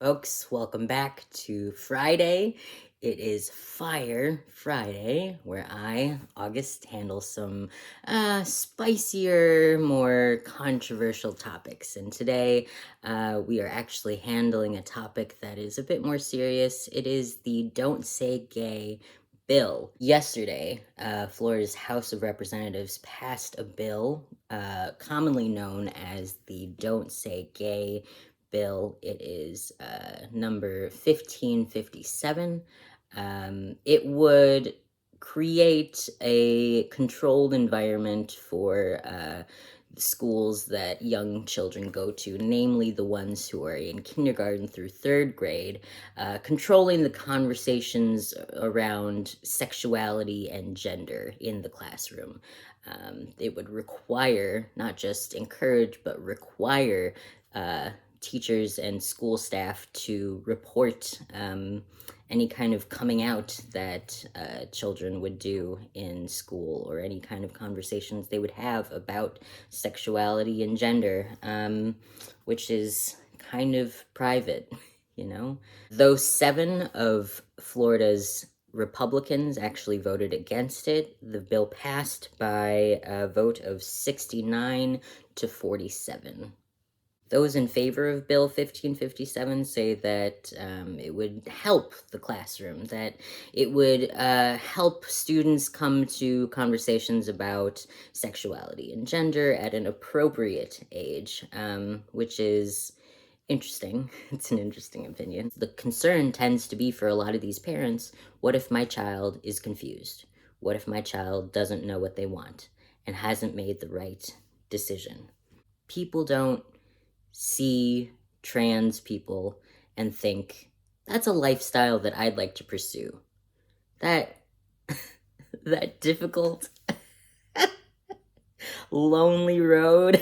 Folks, welcome back to Friday. It is Fire Friday, where I, August, handle some spicier, more controversial topics. And today we are actually handling a topic that is a bit more serious. It is the Don't Say Gay bill. Yesterday, Florida's House of Representatives passed a bill commonly known as the Don't Say Gay bill. It is number 1557. It would create a controlled environment for the schools that young children go to, namely the ones who are in kindergarten through third grade, controlling the conversations around sexuality and gender in the classroom. It would require, not just encourage, but require teachers and school staff to report any kind of coming out that children would do in school, or any kind of conversations they would have about sexuality and gender, which is kind of private, you know? Though 7 of Florida's Republicans actually voted against it, the bill passed by a vote of 69 to 47. Those in favor of Bill 1557 say that it would help the classroom, that it would help students come to conversations about sexuality and gender at an appropriate age, which is interesting. It's an interesting opinion. The concern tends to be for a lot of these parents, what if my child is confused? What if my child doesn't know what they want and hasn't made the right decision? People don't see trans people and think, that's a lifestyle that I'd like to pursue. That that difficult, lonely road.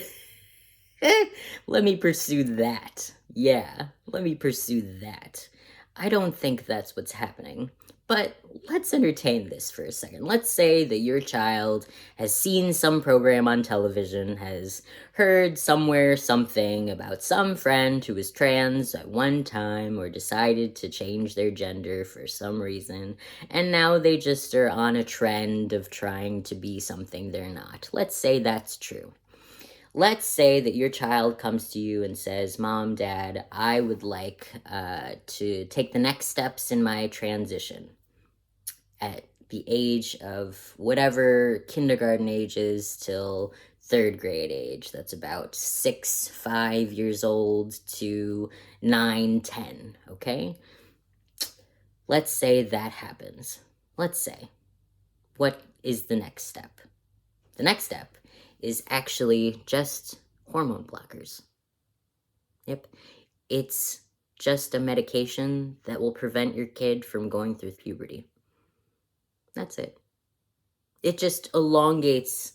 Let me pursue that. Yeah, let me pursue that. I don't think that's what's happening. But let's entertain this for a second. Let's say that your child has seen some program on television, has heard somewhere something about some friend who was trans at one time or decided to change their gender for some reason, and now they just are on a trend of trying to be something they're not. Let's say that's true. Let's say that your child comes to you and says, Mom, Dad, I would like to take the next steps in my transition at the age of whatever kindergarten age is till third grade age. That's about 6, 5 years old to 9, 10, okay? Let's say that happens. Let's say. What is the next step? The next step is actually just hormone blockers. Yep. It's just a medication that will prevent your kid from going through puberty. That's it. It just elongates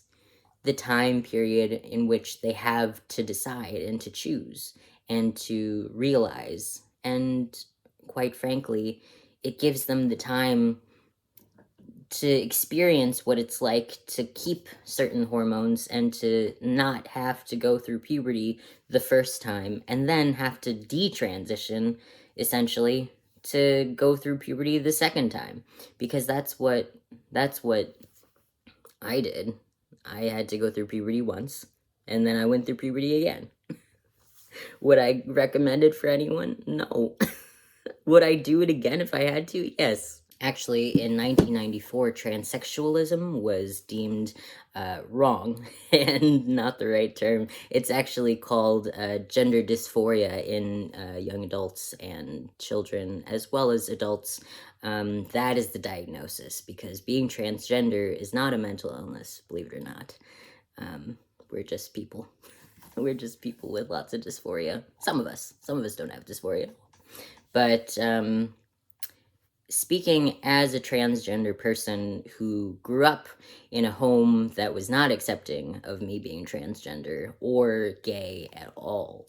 the time period in which they have to decide and to choose and to realize. And quite frankly, it gives them the time to experience what it's like to keep certain hormones and to not have to go through puberty the first time and then have to detransition, essentially, to go through puberty the second time, because that's what I did. I had to go through puberty once, and then I went through puberty again. Would I recommend it for anyone? No. Would I do it again if I had to? Yes. Actually, in 1994, transsexualism was deemed wrong and not the right term. It's actually called gender dysphoria in young adults and children, as well as adults. That is the diagnosis, because being transgender is not a mental illness, believe it or not. We're just people. We're just people with lots of dysphoria. Some of us don't have dysphoria. But speaking as a transgender person who grew up in a home that was not accepting of me being transgender or gay at all,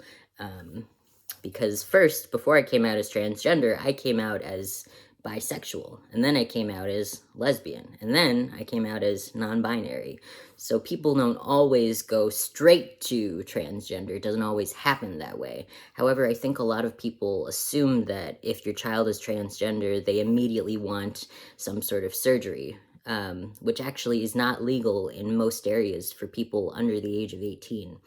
because first, before I came out as transgender, I came out as bisexual, and then I came out as lesbian, and then I came out as non-binary. So people don't always go straight to transgender. It doesn't always happen that way. However, I think a lot of people assume that if your child is transgender, they immediately want some sort of surgery, which actually is not legal in most areas for people under the age of 18.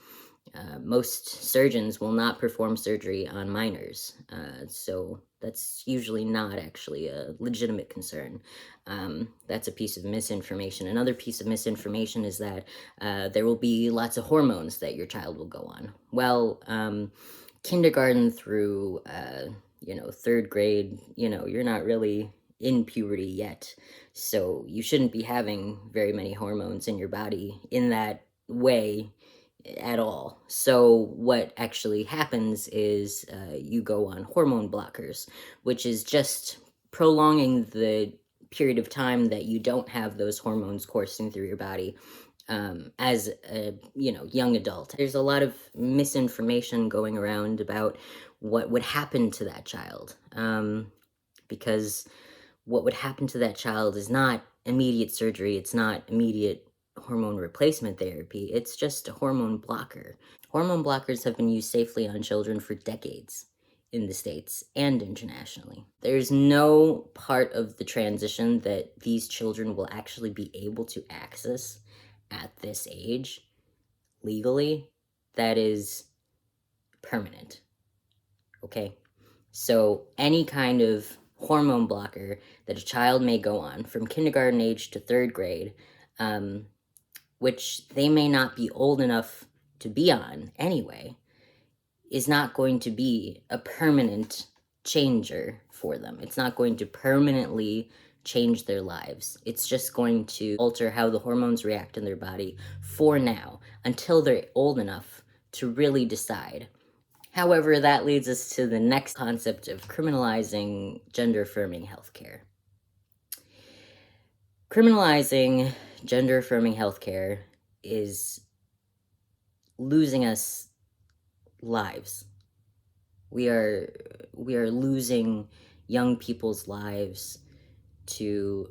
Most surgeons will not perform surgery on minors, so that's usually not actually a legitimate concern. That's a piece of misinformation. Another piece of misinformation is that there will be lots of hormones that your child will go on. Well, kindergarten through, third grade, you're not really in puberty yet, so you shouldn't be having very many hormones in your body in that way at all. So what actually happens is you go on hormone blockers, which is just prolonging the period of time that you don't have those hormones coursing through your body as a young adult. There's a lot of misinformation going around about what would happen to that child, because what would happen to that child is not immediate surgery, it's not immediate hormone replacement therapy, it's just a hormone blocker. Hormone blockers have been used safely on children for decades in the States and internationally. There's no part of the transition that these children will actually be able to access at this age legally that is permanent. Okay? So any kind of hormone blocker that a child may go on from kindergarten age to third grade, which they may not be old enough to be on anyway, is not going to be a permanent changer for them. It's not going to permanently change their lives. It's just going to alter how the hormones react in their body for now, until they're old enough to really decide. However, that leads us to the next concept of criminalizing gender-affirming healthcare. Criminalizing gender-affirming healthcare is losing us lives. We are losing young people's lives to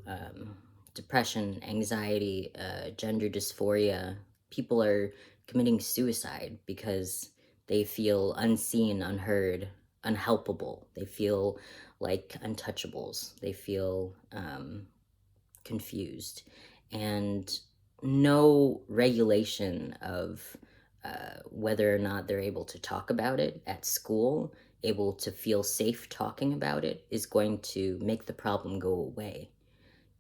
depression, anxiety, gender dysphoria. People are committing suicide because they feel unseen, unheard, unhelpable. They feel like untouchables. They feel confused. And no regulation of whether or not they're able to talk about it at school, able to feel safe talking about it, is going to make the problem go away.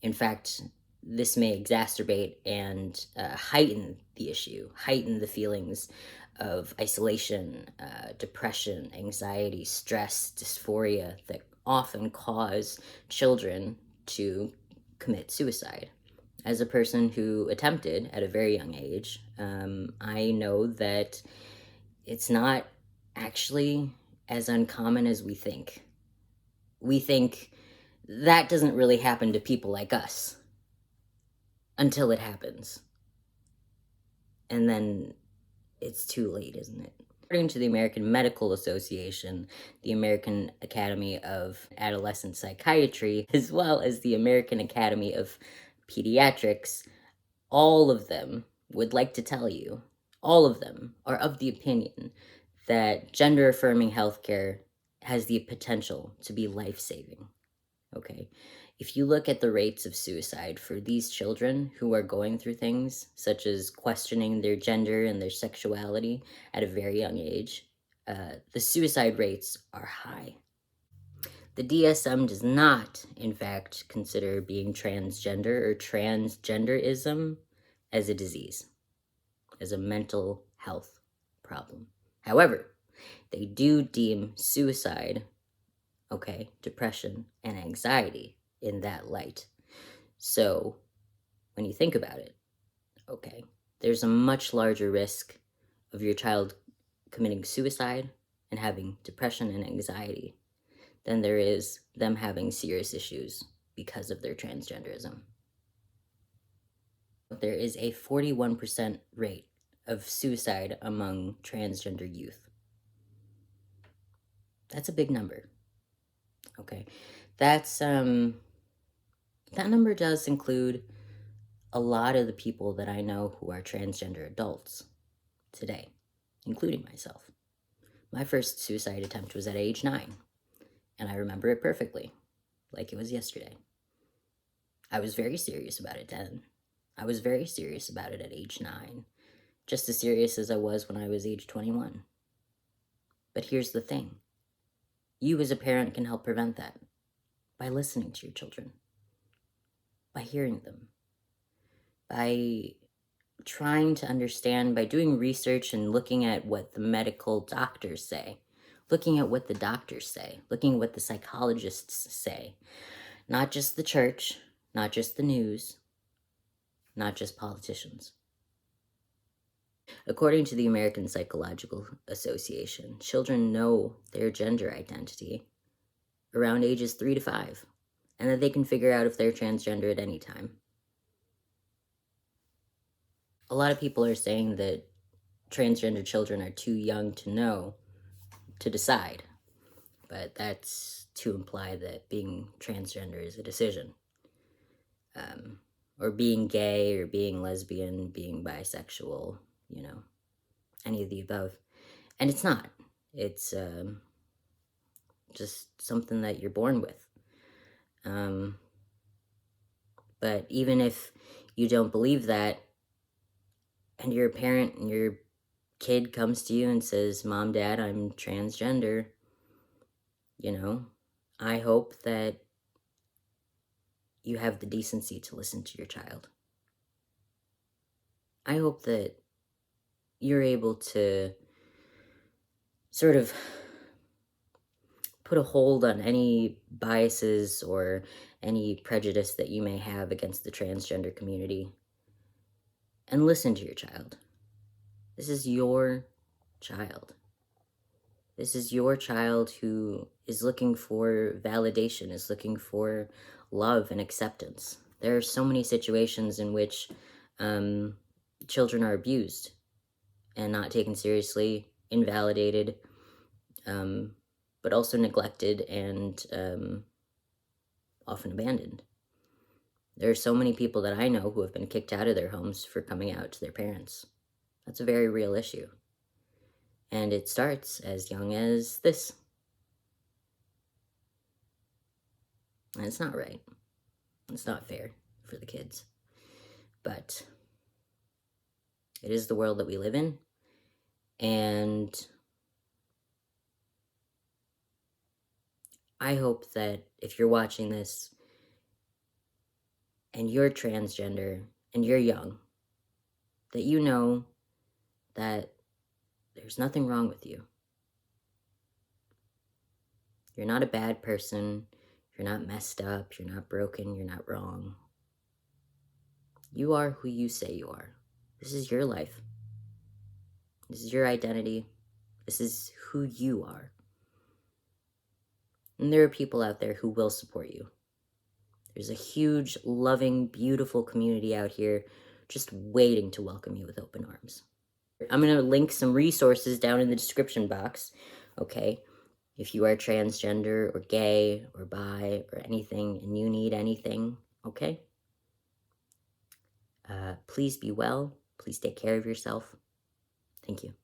In fact, this may exacerbate and heighten the issue, heighten the feelings of isolation, depression, anxiety, stress, dysphoria that often cause children to commit suicide. As a person who attempted at a very young age, I know that it's not actually as uncommon as we think. We think that doesn't really happen to people like us until it happens. And then it's too late, isn't it? According to the American Medical Association, the American Academy of Adolescent Psychiatry, as well as the American Academy of Pediatrics, all of them would like to tell you, all of them are of the opinion that gender-affirming healthcare has the potential to be life-saving. Okay? If you look at the rates of suicide for these children who are going through things such as questioning their gender and their sexuality at a very young age, the suicide rates are high. The DSM does not, in fact, consider being transgender or transgenderism as a disease, as a mental health problem. However, they do deem suicide, depression and anxiety in that light. So when you think about it, there's a much larger risk of your child committing suicide and having depression and anxiety than there is them having serious issues because of their transgenderism. There is a 41% rate of suicide among transgender youth. That's a big number, okay? That's, that number does include a lot of the people that I know who are transgender adults today, including myself. My first suicide attempt was at age 9, and I remember it perfectly, like it was yesterday. I was very serious about it then. I was very serious about it at age 9, just as serious as I was when I was age 21. But here's the thing: you as a parent can help prevent that by listening to your children, by hearing them, by trying to understand, by doing research and looking at what the medical doctors say, looking at what the doctors say, looking at what the psychologists say, not just the church, not just the news, not just politicians. According to the American Psychological Association, children know their gender identity around ages 3 to 5, and that they can figure out if they're transgender at any time. A lot of people are saying that transgender children are too young to know, to decide, but that's to imply that being transgender is a decision. Or being gay, or being lesbian, being bisexual, any of the above. And it's not. It's just something that you're born with. But even if you don't believe that, and you're a parent and your kid comes to you and says, "Mom, Dad, I'm transgender," I hope that you have the decency to listen to your child. I hope that you're able to sort of put a hold on any biases or any prejudice that you may have against the transgender community and listen to your child. This is your child. This is your child who is looking for validation, is looking for love and acceptance. There are so many situations in which children are abused and not taken seriously, invalidated, but also neglected and often abandoned. There are so many people that I know who have been kicked out of their homes for coming out to their parents. That's a very real issue. And it starts as young as this. And it's not right. It's not fair for the kids. But it is the world that we live in. And I hope that if you're watching this and you're transgender and you're young, that you know that there's nothing wrong with you. You're not a bad person. You're not messed up. You're not broken. You're not wrong. You are who you say you are. This is your life. This is your identity. This is who you are. And there are people out there who will support you. There's a huge, loving, beautiful community out here just waiting to welcome you with open arms. I'm going to link some resources down in the description box, okay? If you are transgender or gay or bi or anything and you need anything, okay? Please be well. Please take care of yourself. Thank you.